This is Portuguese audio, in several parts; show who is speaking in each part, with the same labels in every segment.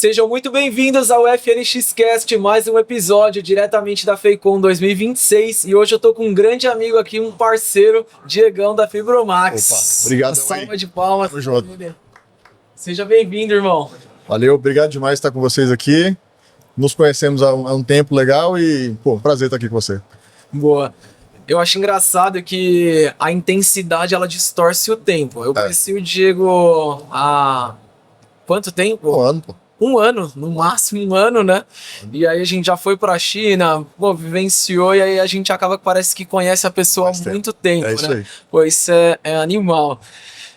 Speaker 1: Sejam muito bem-vindos ao FNXcast, mais um episódio diretamente da FEICOM 2026. E hoje eu tô com um grande amigo aqui, um parceiro, Diegão da Fibromax.
Speaker 2: Opa, obrigado.
Speaker 1: Uma salva de palmas.
Speaker 2: Tamo junto.
Speaker 1: Seja bem-vindo, irmão.
Speaker 2: Valeu, obrigado demais por estar com vocês aqui. Nos conhecemos há um tempo legal e, pô, prazer estar aqui com você.
Speaker 1: Boa. Eu acho engraçado que a intensidade, ela distorce o tempo. Eu conheci o Diego há quanto tempo?
Speaker 2: Um ano, pô.
Speaker 1: Um ano, no máximo um ano, né? E aí a gente já foi pra China, pô, vivenciou, e aí a gente acaba que parece que conhece a pessoa há muito tempo,
Speaker 2: É isso
Speaker 1: né?
Speaker 2: aí.
Speaker 1: Pô, isso é animal.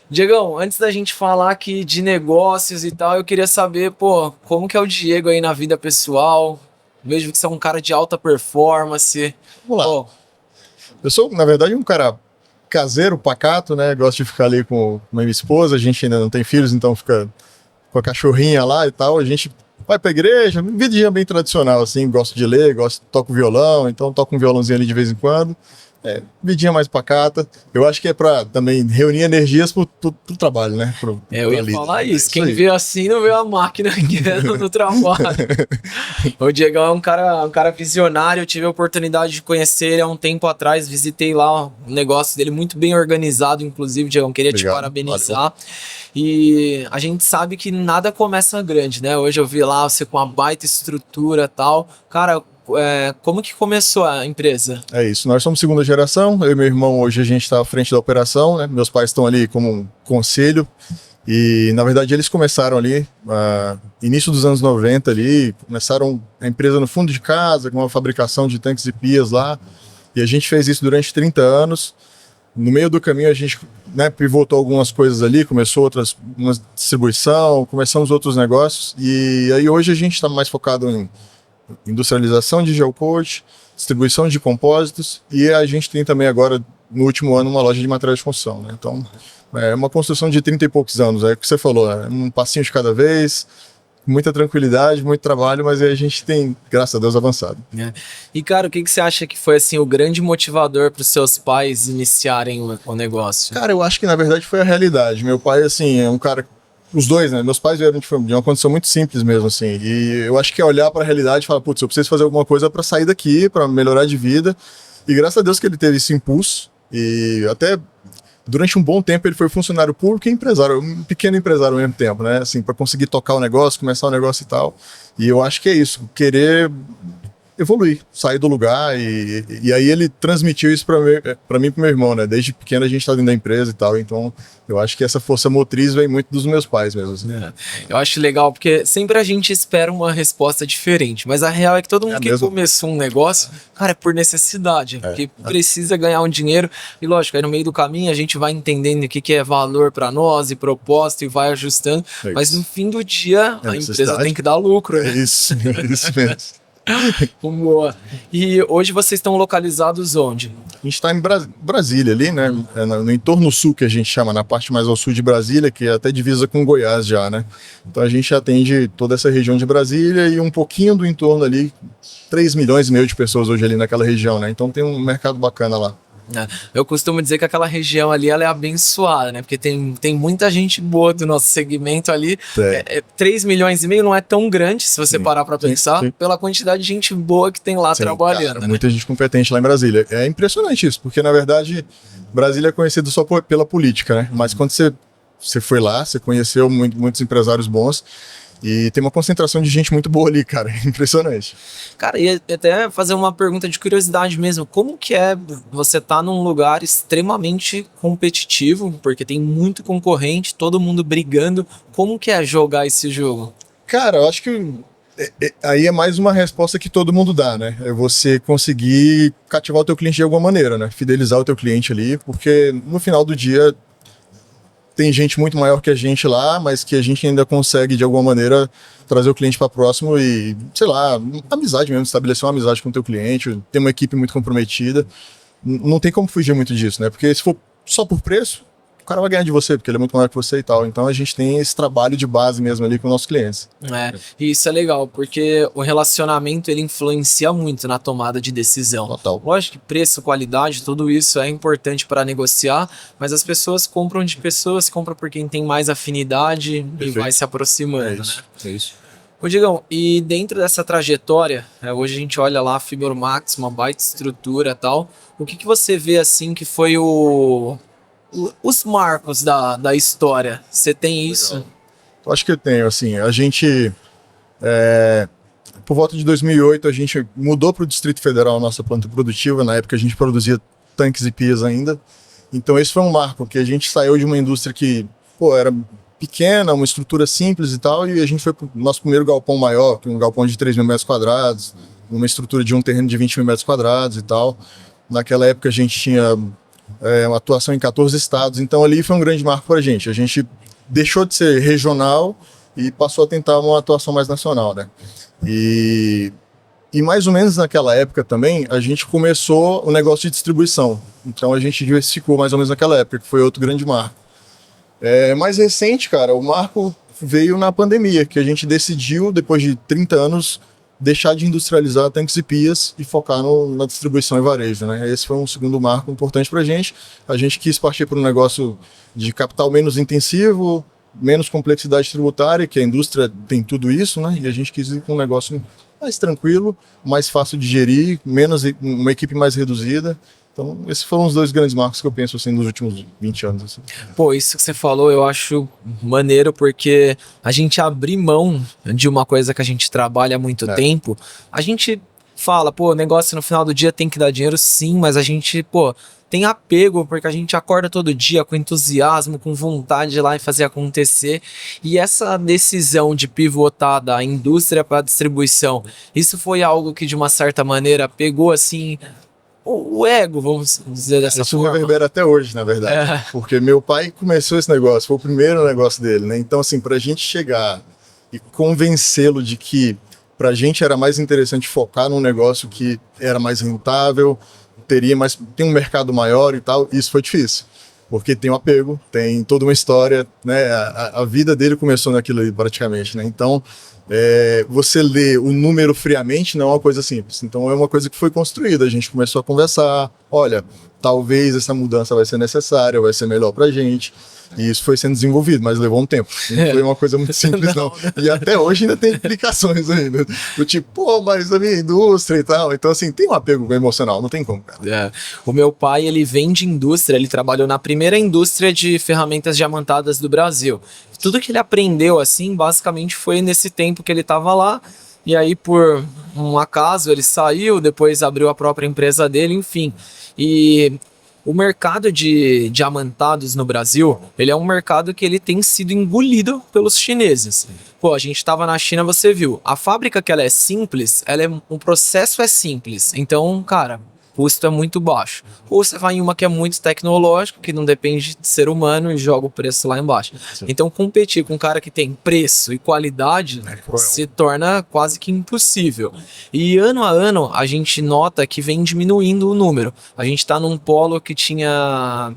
Speaker 1: Diegão, antes da gente falar aqui de negócios e tal, eu queria saber, pô, como que é o Diego aí na vida pessoal? Vejo que você é um cara de alta performance.
Speaker 2: Vamos lá.
Speaker 1: Pô,
Speaker 2: Eu sou, na verdade, um cara caseiro, pacato, né? Gosto de ficar ali com a minha esposa. A gente ainda não tem filhos, então fica com a cachorrinha lá e tal. A gente vai pra igreja, vidinha bem tradicional, assim. Gosto de ler, toco violão, então toco um violãozinho ali de vez em quando. Vidinha mais pacata. Eu acho que é pra também reunir energias pro trabalho, né?
Speaker 1: eu ia falar isso. Quem
Speaker 2: aí.
Speaker 1: vê assim não vê a máquina que é no trabalho. O Diegão é um cara visionário. Eu tive a oportunidade de conhecer ele há um tempo atrás. Visitei lá o negócio dele, muito bem organizado, inclusive, Diegão. Queria te
Speaker 2: Obrigado,
Speaker 1: parabenizar.
Speaker 2: valeu.
Speaker 1: E a gente sabe que nada começa grande, né? Hoje eu vi lá você com uma baita estrutura e tal. Cara, como que começou a empresa?
Speaker 2: É isso, nós somos segunda geração, eu e meu irmão hoje a gente está à frente da operação, né? Meus pais estão ali como um conselho e na verdade eles começaram ali, início dos anos 90 ali, começaram a empresa no fundo de casa, com uma fabricação de tanques e pias lá, e a gente fez isso durante 30 anos. No meio do caminho a gente, né, pivotou algumas coisas ali, começou outras, uma distribuição, começamos outros negócios e aí hoje a gente está mais focado em industrialização de gel coat, distribuição de compósitos e a gente tem também agora, no último ano, uma loja de materiais de construção, né? Então, é uma construção de 30 e poucos anos, é o que você falou, né? Um passinho de cada vez, muita tranquilidade, muito trabalho, mas aí a gente tem, graças a Deus, avançado.
Speaker 1: E, cara, o que você acha que foi, assim, o grande motivador para os seus pais iniciarem o negócio?
Speaker 2: Cara, eu acho que, na verdade, foi a realidade. Meu pai, assim, é um cara... Os dois, né? Meus pais vieram de uma condição muito simples mesmo, assim. E eu acho que é olhar para a realidade e falar, putz, eu preciso fazer alguma coisa para sair daqui, para melhorar de vida. E graças a Deus que ele teve esse impulso. E até durante um bom tempo ele foi funcionário público e empresário, um pequeno empresário ao mesmo tempo, né? Assim, para conseguir tocar o negócio, começar o negócio e tal. E eu acho que é isso, querer evoluir, sair do lugar e aí ele transmitiu isso para mim e pro meu irmão, né? Desde pequeno a gente tá dentro da empresa e tal, então eu acho que essa força motriz vem muito dos meus pais mesmo. Assim.
Speaker 1: Eu acho legal, porque sempre a gente espera uma resposta diferente, mas a real é que todo mundo que começou um negócio, cara, é por necessidade, porque precisa ganhar um dinheiro e lógico, aí no meio do caminho a gente vai entendendo o que é valor para nós e propósito e vai ajustando, mas no fim do dia a empresa tem que dar lucro. Né?
Speaker 2: É isso mesmo.
Speaker 1: Boa. E hoje vocês estão localizados onde?
Speaker 2: A gente está em Brasília ali, né? No entorno sul que a gente chama, na parte mais ao sul de Brasília, que é até divisa com Goiás já, né? Então a gente atende toda essa região de Brasília e um pouquinho do entorno ali, 3,5 milhões de pessoas hoje ali naquela região, né? Então tem um mercado bacana lá.
Speaker 1: Eu costumo dizer que aquela região ali ela é abençoada, né? Porque tem muita gente boa do nosso segmento ali. 3,5 milhões não é tão grande, se você parar para pensar, pela quantidade de gente boa que tem lá trabalhando.
Speaker 2: Cara, muita gente competente lá em Brasília. É impressionante isso, porque na verdade Brasília é conhecido só pela política, né? Mas quando você foi lá, você conheceu muitos empresários bons. E tem uma concentração de gente muito boa ali, cara. Impressionante.
Speaker 1: Cara, e até fazer uma pergunta de curiosidade mesmo. Como que é você tá num lugar extremamente competitivo, porque tem muito concorrente, todo mundo brigando. Como que é jogar esse jogo?
Speaker 2: Cara, eu acho que aí é mais uma resposta que todo mundo dá, né? É você conseguir cativar o teu cliente de alguma maneira, né? Fidelizar o teu cliente ali, porque no final do dia tem gente muito maior que a gente lá, mas que a gente ainda consegue, de alguma maneira, trazer o cliente para próximo e, sei lá, amizade mesmo, estabelecer uma amizade com o teu cliente, ter uma equipe muito comprometida. Não tem como fugir muito disso, né? Porque se for só por preço, o cara vai ganhar de você, porque ele é muito maior que você e tal. Então a gente tem esse trabalho de base mesmo ali com os nossos clientes.
Speaker 1: E isso é legal, porque o relacionamento ele influencia muito na tomada de decisão.
Speaker 2: Total.
Speaker 1: Lógico que preço, qualidade, tudo isso é importante para negociar, mas as pessoas compram de pessoas, compram por quem tem mais afinidade. Perfeito. E vai se aproximando.
Speaker 2: É isso.
Speaker 1: Ô, Digão, e dentro dessa trajetória, hoje a gente olha lá a Fibromax, uma baita estrutura e tal, o que que você vê assim que foi os marcos da história? Você tem isso?
Speaker 2: Legal. Eu acho que eu tenho, assim, a gente, por volta de 2008, a gente mudou para o Distrito Federal a nossa planta produtiva, na época a gente produzia tanques e pias ainda, então esse foi um marco, que a gente saiu de uma indústria que, pô, era pequena, uma estrutura simples e tal, e a gente foi para o nosso primeiro galpão maior, que é um galpão de 3 mil metros quadrados, uma estrutura de um terreno de 20 mil metros quadrados e tal. Naquela época a gente tinha uma atuação em 14 estados, então ali foi um grande marco para a gente. A gente deixou de ser regional e passou a tentar uma atuação mais nacional, né? E mais ou menos naquela época também, a gente começou o negócio de distribuição. Então a gente diversificou mais ou menos naquela época, que foi outro grande marco. Mais recente, cara, o marco veio na pandemia, que a gente decidiu, depois de 30 anos, deixar de industrializar tanques e pias e focar na distribuição e varejo, né? Esse foi um segundo marco importante pra gente. A gente quis partir para um negócio de capital menos intensivo, menos complexidade tributária, que a indústria tem tudo isso, né? E a gente quis ir com um negócio mais tranquilo, mais fácil de gerir, uma equipe mais reduzida. Então, esses foram os dois grandes marcos que eu penso assim nos últimos 20 anos. Assim.
Speaker 1: Pô, isso que você falou eu acho maneiro, porque a gente abrir mão de uma coisa que a gente trabalha há muito tempo, a gente fala, pô, o negócio no final do dia tem que dar dinheiro, sim, mas a gente, pô, tem apego, porque a gente acorda todo dia com entusiasmo, com vontade de ir lá e fazer acontecer. E essa decisão de pivotar da indústria para a distribuição, isso foi algo que de uma certa maneira pegou assim o ego, vamos dizer dessa forma.
Speaker 2: Isso reverbera até hoje, na verdade. Porque meu pai começou esse negócio, foi o primeiro negócio dele, né? Então, assim, pra gente chegar e convencê-lo de que pra gente era mais interessante focar num negócio que era mais rentável, tem um mercado maior e tal, isso foi difícil. Porque tem um apego, tem toda uma história, né? A vida dele começou naquilo aí, praticamente, né? Então, você lê o número friamente não é uma coisa simples. Então, é uma coisa que foi construída. A gente começou a conversar, olha, talvez essa mudança vai ser necessária, vai ser melhor pra gente. E isso foi sendo desenvolvido, mas levou um tempo. Não foi uma coisa muito simples, não. E até hoje ainda tem implicações ainda. Do tipo, pô, mas a minha indústria e tal. Então, assim, tem um apego emocional, não tem como, cara.
Speaker 1: O meu pai, ele vem de indústria, ele trabalhou na primeira indústria de ferramentas diamantadas do Brasil. Tudo que ele aprendeu, assim, basicamente foi nesse tempo que ele estava lá. E aí, por um acaso, ele saiu, depois abriu a própria empresa dele, enfim. E o mercado de diamantados no Brasil, ele é um mercado que ele tem sido engolido pelos chineses. Pô, a gente estava na China, você viu, a fábrica que ela é simples, o processo é simples. Então, cara, o custo é muito baixo. Ou você vai em uma que é muito tecnológica, que não depende de ser humano e joga o preço lá embaixo. Sim. Então, competir com um cara que tem preço e qualidade se torna quase que impossível. E ano a ano, a gente nota que vem diminuindo o número. A gente está num polo que tinha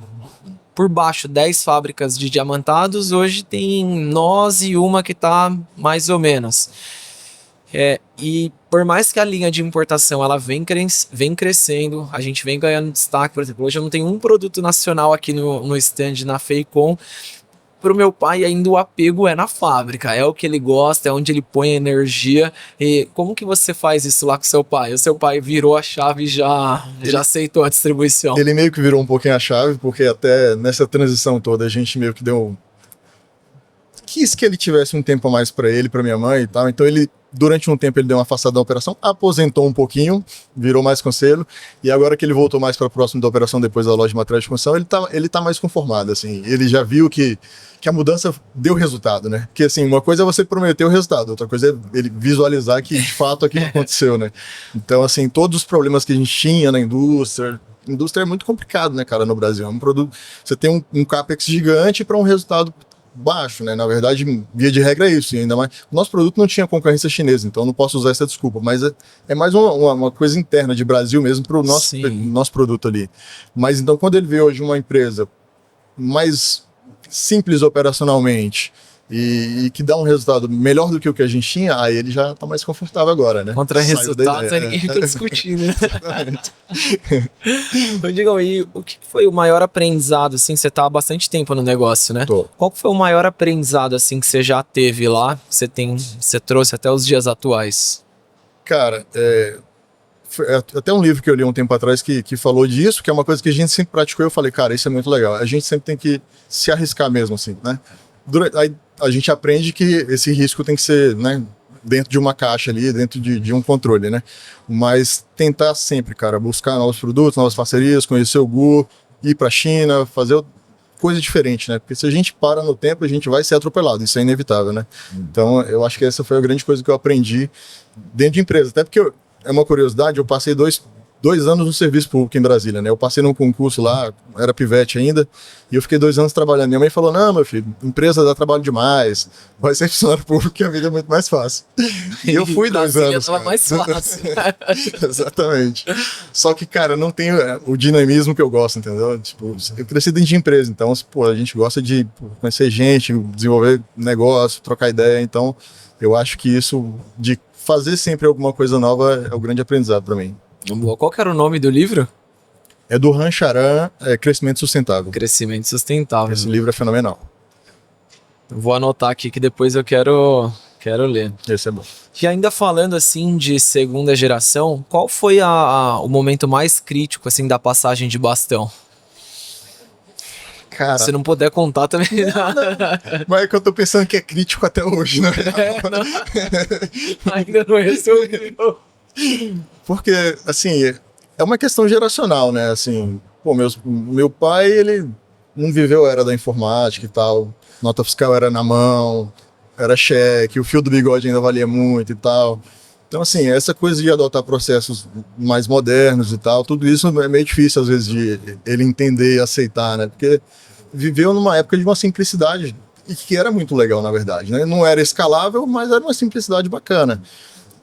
Speaker 1: por baixo 10 fábricas de diamantados, hoje tem nós e uma que está mais ou menos. E por mais que a linha de importação ela vem crescendo, a gente vem ganhando destaque. Por exemplo, hoje eu não tenho um produto nacional aqui no stand na Feicom. Para o meu pai ainda o apego é na fábrica, é o que ele gosta, é onde ele põe a energia. E como que você faz isso lá com seu pai? O seu pai virou a chave e já aceitou a distribuição?
Speaker 2: Ele meio que virou um pouquinho a chave, porque até nessa transição toda a gente meio que quis que ele tivesse um tempo a mais para ele, para minha mãe e tal. Então durante um tempo ele deu uma afastada da operação, aposentou um pouquinho, virou mais conselho, e agora que ele voltou mais para próximo da operação depois da loja de materiais de construção, ele tá mais conformado, assim. Ele já viu que a mudança deu resultado, né? Porque assim, uma coisa é você prometer o resultado, outra coisa é ele visualizar que de fato aquilo aconteceu, né? Então, assim, todos os problemas que a gente tinha na indústria é muito complicado, né, cara, no Brasil. É um produto, você tem um capex gigante para um resultado baixo, né? Na verdade, via de regra é isso. E ainda mais, o nosso produto não tinha concorrência chinesa, então não posso usar essa desculpa. Mas é mais uma coisa interna de Brasil mesmo para o nosso produto ali. Mas então, quando ele vê hoje uma empresa mais simples operacionalmente, e que dá um resultado melhor do que o que a gente tinha, aí ele já tá mais confortável agora, né?
Speaker 1: Contra resultados, ninguém fica discutindo, né? Então, digam aí, o que foi o maior aprendizado, assim, você tá há bastante tempo no negócio, né?
Speaker 2: Tô.
Speaker 1: Qual foi o maior aprendizado, assim, que você já teve lá, que você trouxe até os dias atuais?
Speaker 2: Cara, foi até um livro que eu li um tempo atrás que falou disso, que é uma coisa que a gente sempre praticou, e eu falei, cara, isso é muito legal. A gente sempre tem que se arriscar mesmo, assim, né? Aí a gente aprende que esse risco tem que ser, né, dentro de uma caixa ali, dentro de um controle, né? Mas tentar sempre, cara, buscar novos produtos, novas parcerias, conhecer o Gu, ir pra China, fazer coisa diferente, né? Porque se a gente para no tempo, a gente vai ser atropelado, isso é inevitável, né? Então, eu acho que essa foi a grande coisa que eu aprendi dentro de empresa. Até porque, é uma curiosidade, eu passei dois anos no serviço público em Brasília, né? Eu passei num concurso lá, era pivete ainda, e eu fiquei 2 anos trabalhando. Minha mãe falou, não, meu filho, empresa dá trabalho demais, vai ser funcionário público que a vida é muito mais fácil. E eu fui 2 anos.
Speaker 1: Tava mais fácil.
Speaker 2: Exatamente. Só que, cara, não tem o dinamismo que eu gosto, entendeu? Tipo, eu cresci dentro de empresa, então, pô, a gente gosta de conhecer gente, desenvolver negócio, trocar ideia, então eu acho que isso de fazer sempre alguma coisa nova é o grande aprendizado para mim.
Speaker 1: Qual que era o nome do livro?
Speaker 2: É do Han Charan, Crescimento Sustentável.
Speaker 1: Crescimento Sustentável.
Speaker 2: Esse livro é fenomenal.
Speaker 1: Vou anotar aqui que depois eu quero ler.
Speaker 2: Esse é bom.
Speaker 1: E ainda falando assim de segunda geração, qual foi o momento mais crítico assim da passagem de bastão?
Speaker 2: Cara,
Speaker 1: se não puder contar também.
Speaker 2: Mas é que eu tô pensando que é crítico até hoje, né?
Speaker 1: Não. Ainda não resolveu.
Speaker 2: Porque, assim, é uma questão geracional, né? Assim, pô, meu pai, ele não viveu a era da informática e tal. Nota fiscal era na mão, era cheque, o fio do bigode ainda valia muito e tal. Então, assim, essa coisa de adotar processos mais modernos e tal, tudo isso é meio difícil, às vezes, de ele entender e aceitar, né? Porque viveu numa época de uma simplicidade, e que era muito legal, na verdade, né? Não era escalável, mas era uma simplicidade bacana.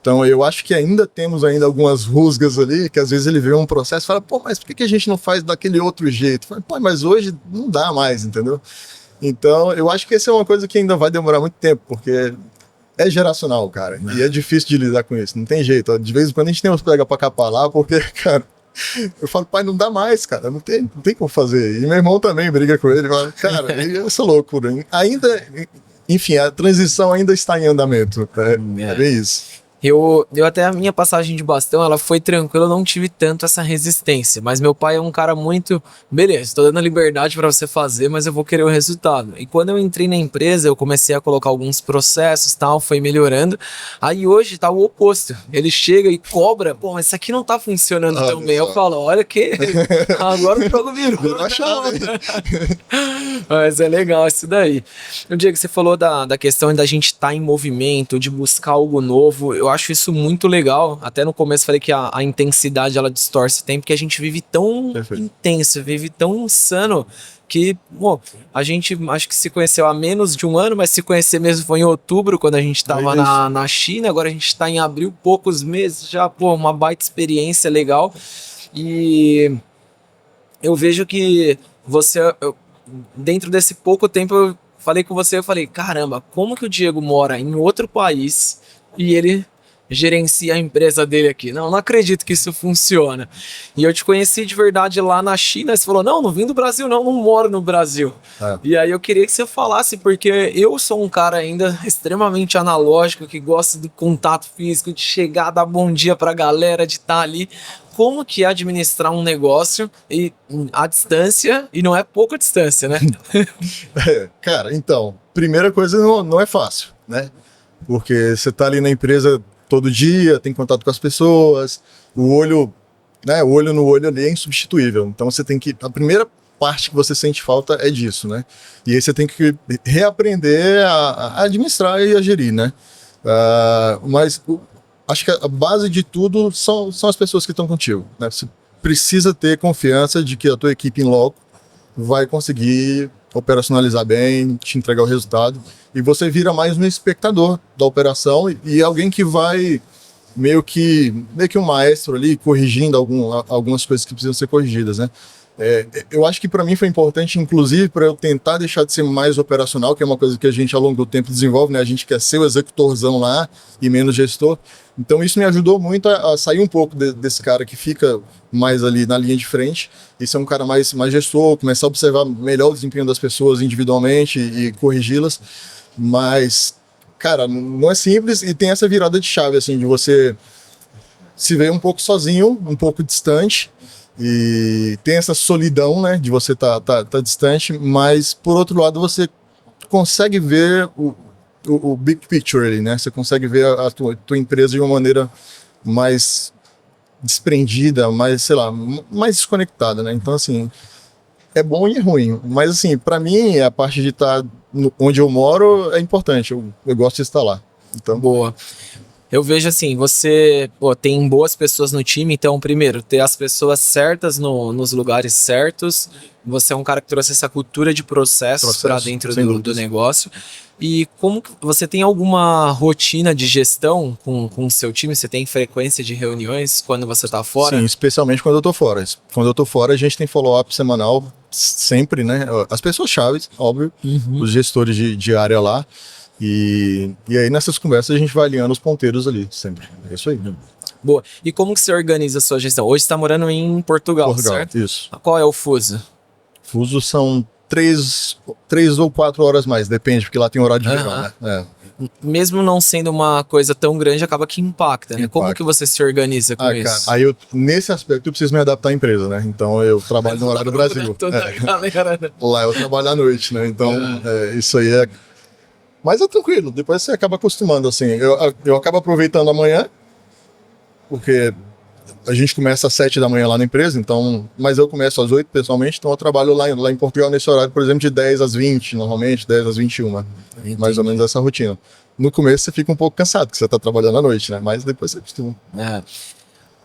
Speaker 2: Então, eu acho que temos algumas rusgas ali, que às vezes ele vê um processo e fala, pô, mas por que a gente não faz daquele outro jeito? Fala, pô, mas hoje não dá mais, entendeu? Então, eu acho que essa é uma coisa que ainda vai demorar muito tempo, porque é geracional, cara, e é difícil de lidar com isso, não tem jeito. De vez em quando a gente tem uns pega pra capar lá, porque, cara, eu falo, pai, não dá mais, cara, não tem como fazer. E meu irmão também briga com ele, fala, cara, essa loucura. Ainda, enfim, a transição ainda está em andamento, é bem isso.
Speaker 1: Eu até a minha passagem de bastão, ela foi tranquila, eu não tive tanto essa resistência, mas meu pai é um cara muito, beleza, tô dando a liberdade para você fazer, mas eu vou querer o resultado. E quando eu entrei na empresa, eu comecei a colocar alguns processos, tal, foi melhorando. Aí hoje tá o oposto. Ele chega e cobra, pô, mas isso aqui não tá funcionando tão bem. Eu falo, olha que agora o jogo virou. Mas é legal isso daí. O Diego, você falou da questão da gente estar em movimento, de buscar algo novo. Eu acho isso muito legal. Até no começo falei que a intensidade ela distorce o tempo, porque a gente vive tão intenso, vive tão insano que, bom, a gente acho que se conheceu há menos de um ano, mas se conhecer mesmo foi em outubro, quando a gente estava na China. Agora a gente está em abril, poucos meses já, pô, uma baita experiência legal. E eu vejo que você, dentro desse pouco tempo, eu falei com você, eu falei, caramba, como que o Diego mora em outro país e ele gerencia a empresa dele aqui? Não acredito que isso funciona. E eu te conheci de verdade lá na China, você falou, não vim do Brasil, não moro no Brasil. E aí eu queria que você falasse, porque eu sou um cara ainda extremamente analógico, que gosta do contato físico, de chegar, dar bom dia pra galera, de estar ali. Como que é administrar um negócio e à distância, e não é pouca distância, né?
Speaker 2: Cara, então, primeira coisa, não é fácil, né? Porque você tá ali na empresa todo dia, tem contato com as pessoas, o olho no olho ali é insubstituível. Então você tem que, a primeira parte que você sente falta é disso, né? E aí você tem que reaprender a administrar e a gerir, né? Mas acho que a base de tudo são as pessoas que estão contigo, né? Você precisa ter confiança de que a tua equipe em loco vai conseguir operacionalizar bem, te entregar o resultado, e você vira mais um espectador da operação e alguém que vai meio que um maestro ali corrigindo algumas coisas que precisam ser corrigidas, né? Eu acho que para mim foi importante, inclusive, para eu tentar deixar de ser mais operacional, que é uma coisa que a gente ao longo do tempo desenvolve, né? A gente quer ser o executorzão lá e menos gestor. Então isso me ajudou muito a sair um pouco desse cara que fica mais ali na linha de frente e ser um cara mais gestor, começar a observar melhor o desempenho das pessoas individualmente e corrigi-las. Mas, cara, não é simples e tem essa virada de chave, assim, de você se ver um pouco sozinho, um pouco distante. E tem essa solidão, né, de você tá distante, mas por outro lado você consegue ver o big picture ali, né? Você consegue ver a tua empresa de uma maneira mais desprendida, mais, sei lá, mais desconectada, né? Então, assim, é bom e é ruim. Mas, assim, para mim, a parte de estar onde eu moro é importante. Eu gosto de estar lá. Então,
Speaker 1: boa. Eu vejo assim, você tem boas pessoas no time, então, primeiro, ter as pessoas certas nos lugares certos. Você é um cara que trouxe essa cultura de processos para dentro do negócio. E como que você tem alguma rotina de gestão com o seu time? Você tem frequência de reuniões quando você está fora?
Speaker 2: Sim, especialmente quando eu estou fora. Quando eu estou fora, a gente tem follow-up semanal sempre, né? As pessoas chaves, óbvio, os gestores de área lá. E aí nessas conversas a gente vai alinhando os ponteiros ali, sempre. É isso aí.
Speaker 1: Boa. E como que você organiza a sua gestão? Hoje você está morando em Portugal, certo?
Speaker 2: Isso.
Speaker 1: Qual é o fuso?
Speaker 2: Fuso são 3 ou 4 horas mais, depende, porque lá tem horário de verão, né?
Speaker 1: Mesmo não sendo uma coisa tão grande, acaba que impacta, né? Como que você se organiza com isso?
Speaker 2: Cara, aí nesse aspecto eu preciso me adaptar à empresa, né? Então eu trabalho no horário do Brasil. Lá eu trabalho à noite, né? Então isso aí é... Mas é tranquilo, depois você acaba acostumando, assim. Eu acabo aproveitando amanhã, porque a gente começa às 7 da manhã lá na empresa, então, mas eu começo às 8 pessoalmente, então eu trabalho lá em Portugal nesse horário, por exemplo, de 10 às 20, normalmente, 10 às 21, mais ou menos essa rotina. No começo você fica um pouco cansado, porque você tá trabalhando à noite, né? Mas depois você acostuma.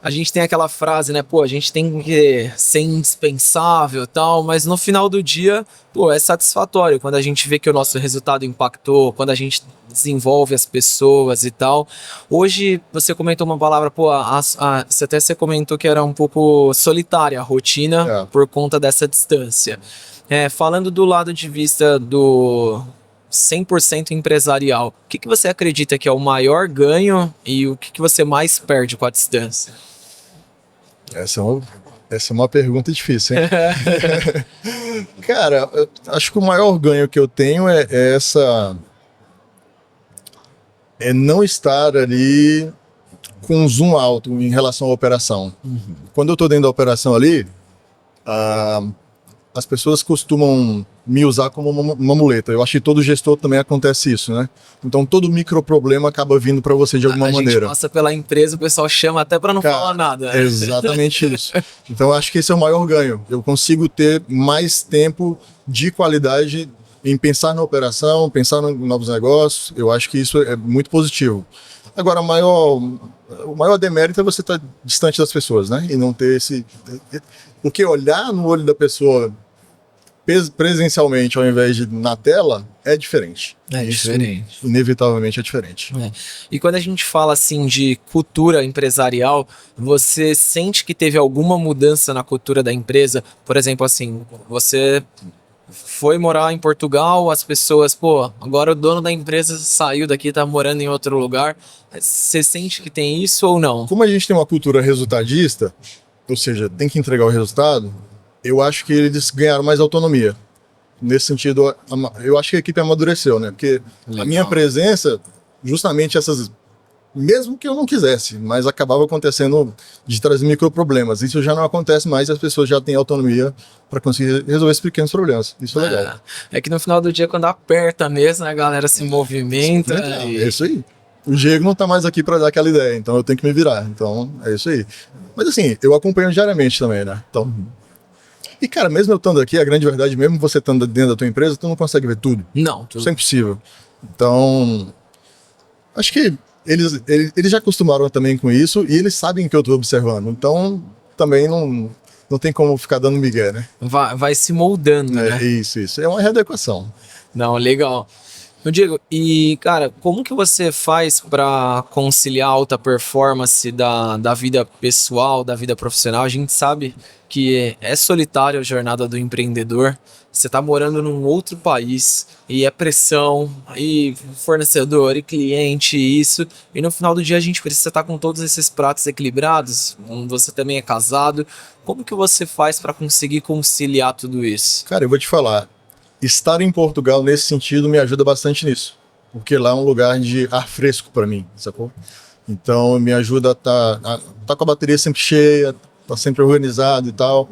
Speaker 1: A gente tem aquela frase, né? Pô, a gente tem que ser indispensável e tal, mas no final do dia, pô, é satisfatório quando a gente vê que o nosso resultado impactou, quando a gente desenvolve as pessoas e tal. Hoje, você comentou uma palavra, pô, você comentou que era um pouco solitária a rotina por conta dessa distância. Falando do lado de vista do 100% empresarial, o que você acredita que é o maior ganho e o que você mais perde com a distância?
Speaker 2: Essa é uma pergunta difícil, hein? Cara, acho que o maior ganho que eu tenho é não estar ali com um zoom alto em relação à operação. Quando eu estou dentro da operação ali, as pessoas costumam me usar como uma muleta. Eu acho que todo gestor também acontece isso, né? Então todo micro problema acaba vindo para você de alguma maneira. A gente
Speaker 1: passa pela empresa, o pessoal chama até para não falar nada.
Speaker 2: É exatamente isso. Então eu acho que esse é o maior ganho. Eu consigo ter mais tempo de qualidade em pensar na operação, pensar em novos negócios. Eu acho que isso é muito positivo. Agora, o maior demérito é você estar distante das pessoas, né? E não ter esse... Porque olhar no olho da pessoa presencialmente ao invés de na tela é diferente.
Speaker 1: É diferente.
Speaker 2: Isso, inevitavelmente é diferente.
Speaker 1: E quando a gente fala assim de cultura empresarial, você sente que teve alguma mudança na cultura da empresa? Por exemplo, assim, você foi morar em Portugal, as pessoas, pô, agora o dono da empresa saiu daqui, tá morando em outro lugar. Você sente que tem isso ou não?
Speaker 2: Como a gente tem uma cultura resultadista, ou seja, tem que entregar o resultado, eu acho que eles ganharam mais autonomia. Nesse sentido, eu acho que a equipe amadureceu, né? Porque a minha presença, justamente mesmo que eu não quisesse, mas acabava acontecendo de trazer microproblemas. Isso já não acontece mais e as pessoas já têm autonomia para conseguir resolver esses pequenos problemas. Isso é legal.
Speaker 1: É que no final do dia, quando aperta mesmo, a galera se movimenta.
Speaker 2: É isso aí. O Diego não tá mais aqui para dar aquela ideia, então eu tenho que me virar. Então, é isso aí. Mas assim, eu acompanho diariamente também, né? Então... E, cara, mesmo eu estando aqui, a grande verdade, mesmo você estando dentro da tua empresa, tu não consegue ver tudo.
Speaker 1: Não.
Speaker 2: Isso é impossível. Então, acho que eles já acostumaram também com isso e eles sabem que eu estou observando. Então, também não tem como ficar dando migué, né?
Speaker 1: Vai se moldando, né?
Speaker 2: Isso. É uma readequação.
Speaker 1: Não, legal. Eu digo, e cara, como que você faz para conciliar a alta performance da vida pessoal, da vida profissional? A gente sabe que é solitário a jornada do empreendedor. Você tá morando num outro país e é pressão, e fornecedor, e cliente, e isso. E no final do dia a gente precisa estar com todos esses pratos equilibrados. Você também é casado. Como que você faz para conseguir conciliar tudo isso?
Speaker 2: Cara, eu vou te falar. Estar em Portugal nesse sentido me ajuda bastante nisso, porque lá é um lugar de ar fresco para mim, sacou? Então me ajuda a tá com a bateria sempre cheia, tá sempre organizado e tal.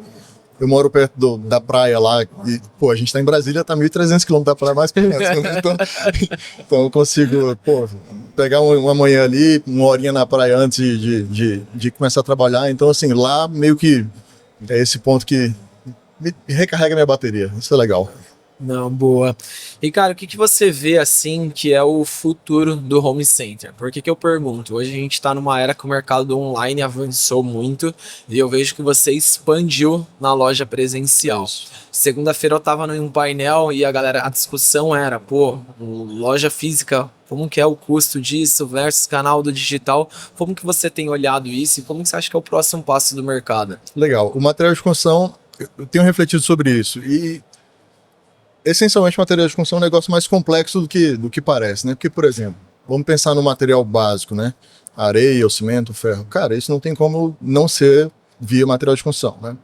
Speaker 2: Eu moro perto da praia lá e, pô, a gente tá em Brasília, tá 1.300 km da praia, mais que a gente, né? Então eu consigo, pô, pegar uma manhã ali, uma horinha na praia antes de começar a trabalhar. Então, assim, lá meio que é esse ponto que me recarrega minha bateria. Isso é legal.
Speaker 1: Não, boa. E cara, o que que você vê assim que é o futuro do home center? Por que que eu pergunto? Hoje a gente está numa era que o mercado do online avançou muito e eu vejo que você expandiu na loja presencial. Segunda-feira eu tava num painel e a discussão era, pô, loja física, como que é o custo disso versus canal do digital? Como que você tem olhado isso e como que você acha que é o próximo passo do mercado?
Speaker 2: Legal. O material de construção, eu tenho refletido sobre isso e essencialmente, material de construção é um negócio mais complexo do que parece, né? Porque, por exemplo, vamos pensar no material básico, né? Areia, o cimento, o ferro. Cara, isso não tem como não ser via material de construção, né?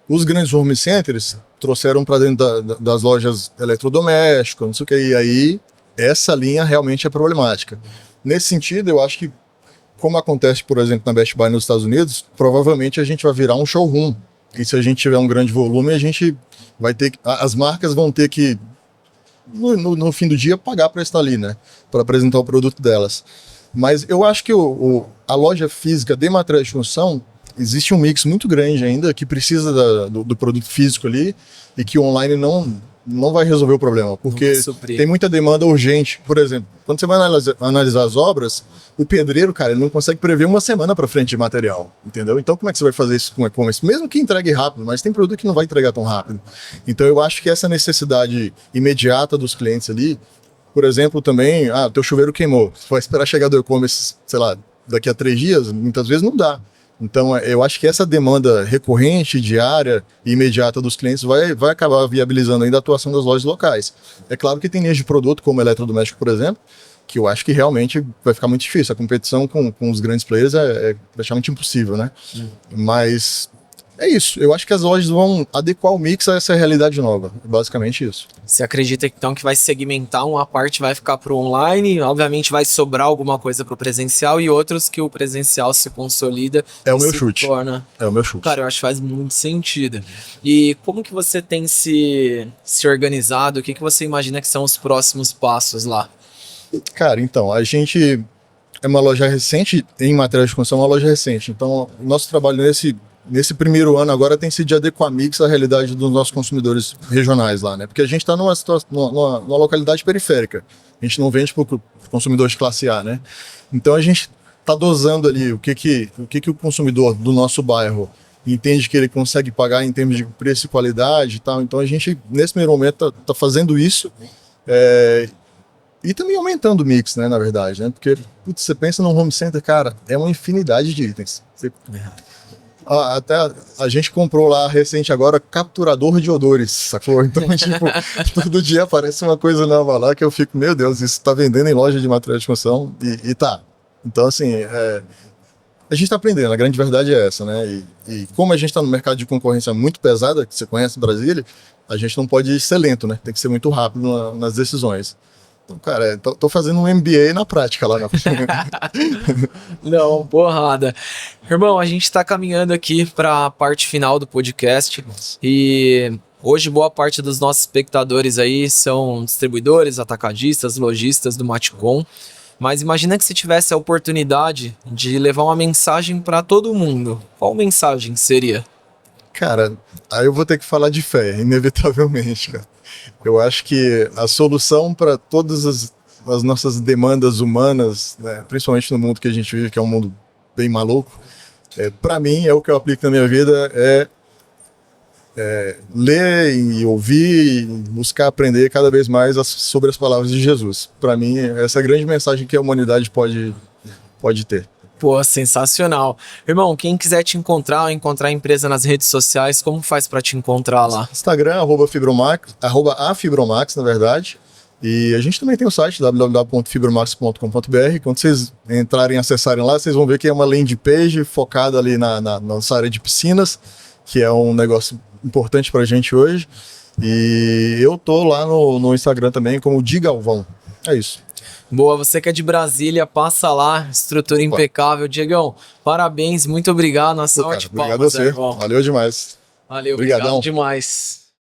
Speaker 2: Os grandes home centers trouxeram para dentro das lojas eletrodomésticos, não sei o que, e aí essa linha realmente é problemática. Nesse sentido, eu acho que, como acontece, por exemplo, na Best Buy nos Estados Unidos, provavelmente a gente vai virar um showroom. E se a gente tiver um grande volume, a gente vai ter que, as marcas vão ter que, no fim do dia, pagar para estar ali, né? Para apresentar o produto delas. Mas eu acho que a loja física de materiais de construção, existe um mix muito grande ainda que precisa do produto físico ali e que o online não vai resolver o problema, porque tem muita demanda urgente. Por exemplo, quando você vai analisar as obras, o pedreiro, cara, ele não consegue prever uma semana para frente de material, entendeu? Então como é que você vai fazer isso com o e-commerce? Mesmo que entregue rápido, mas tem produto que não vai entregar tão rápido. Então eu acho que essa necessidade imediata dos clientes ali, por exemplo, também, teu chuveiro queimou, você vai esperar chegar do e-commerce, sei lá, daqui a 3 dias, muitas vezes não dá. Então, eu acho que essa demanda recorrente, diária e imediata dos clientes vai acabar viabilizando ainda a atuação das lojas locais. É claro que tem linhas de produto, como eletrodoméstico, por exemplo, que eu acho que realmente vai ficar muito difícil. A competição com os grandes players é praticamente impossível, né? Mas é isso. Eu acho que as lojas vão adequar o mix a essa realidade nova. É basicamente isso.
Speaker 1: Você acredita então que vai segmentar, uma parte vai ficar para o online, obviamente vai sobrar alguma coisa para o presencial e outros que o presencial se consolida.
Speaker 2: É o meu chute.
Speaker 1: É
Speaker 2: o meu chute.
Speaker 1: Cara, eu acho que faz muito sentido. E como que você tem se organizado? O que você imagina que são os próximos passos lá?
Speaker 2: Cara, então, a gente é uma loja recente, em materiais de construção, uma loja recente. Então, o nosso trabalho nesse primeiro ano agora tem sido de adequar mix à realidade dos nossos consumidores regionais lá, né? Porque a gente está numa localidade periférica. A gente não vende para o consumidor de classe A, né? Então a gente está dosando ali o que o consumidor do nosso bairro entende que ele consegue pagar em termos de preço e qualidade e tal. Então a gente, nesse primeiro momento, tá fazendo isso. E também aumentando o mix, né, na verdade, né? Porque, putz, você pensa num home center, cara, é uma infinidade de itens. Até a gente comprou lá recente agora capturador de odores, sacou? Então, tipo, todo dia aparece uma coisa nova lá que eu fico, meu Deus, isso tá vendendo em loja de material de construção e tá. Então, assim, a gente tá aprendendo, a grande verdade é essa, né? E como a gente tá no mercado de concorrência muito pesada, que você conhece Brasília, a gente não pode ser lento, né? Tem que ser muito rápido nas decisões. Então, cara, tô fazendo um MBA na prática lá.
Speaker 1: Não, porrada. Irmão, a gente tá caminhando aqui para a parte final do podcast e hoje boa parte dos nossos espectadores aí são distribuidores, atacadistas, lojistas do Maticom. Mas imagina que se tivesse a oportunidade de levar uma mensagem para todo mundo. Qual mensagem seria?
Speaker 2: Cara, aí eu vou ter que falar de fé, inevitavelmente, cara. Eu acho que a solução para todas as nossas demandas humanas, né, principalmente no mundo que a gente vive, que é um mundo bem maluco, para mim, é o que eu aplico na minha vida, é ler e ouvir, e buscar aprender cada vez mais sobre as palavras de Jesus. Para mim, essa é a grande mensagem que a humanidade pode ter.
Speaker 1: Pô, sensacional. Irmão, quem quiser te encontrar ou encontrar a empresa nas redes sociais, como faz para te encontrar lá?
Speaker 2: Instagram, @Fibromax, @afibromax, na verdade. E a gente também tem o site www.fibromax.com.br. Quando vocês entrarem e acessarem lá, vocês vão ver que é uma landing page focada ali na nossa área de piscinas, que é um negócio importante pra gente hoje. E eu tô lá no Instagram também como Di Galvão. É isso.
Speaker 1: Boa, você que é de Brasília, passa lá, estrutura impecável. Diegão, parabéns, muito obrigado. Nossa,
Speaker 2: Obrigado a você. Valeu demais.
Speaker 1: Valeu,
Speaker 2: obrigadão
Speaker 1: obrigado demais.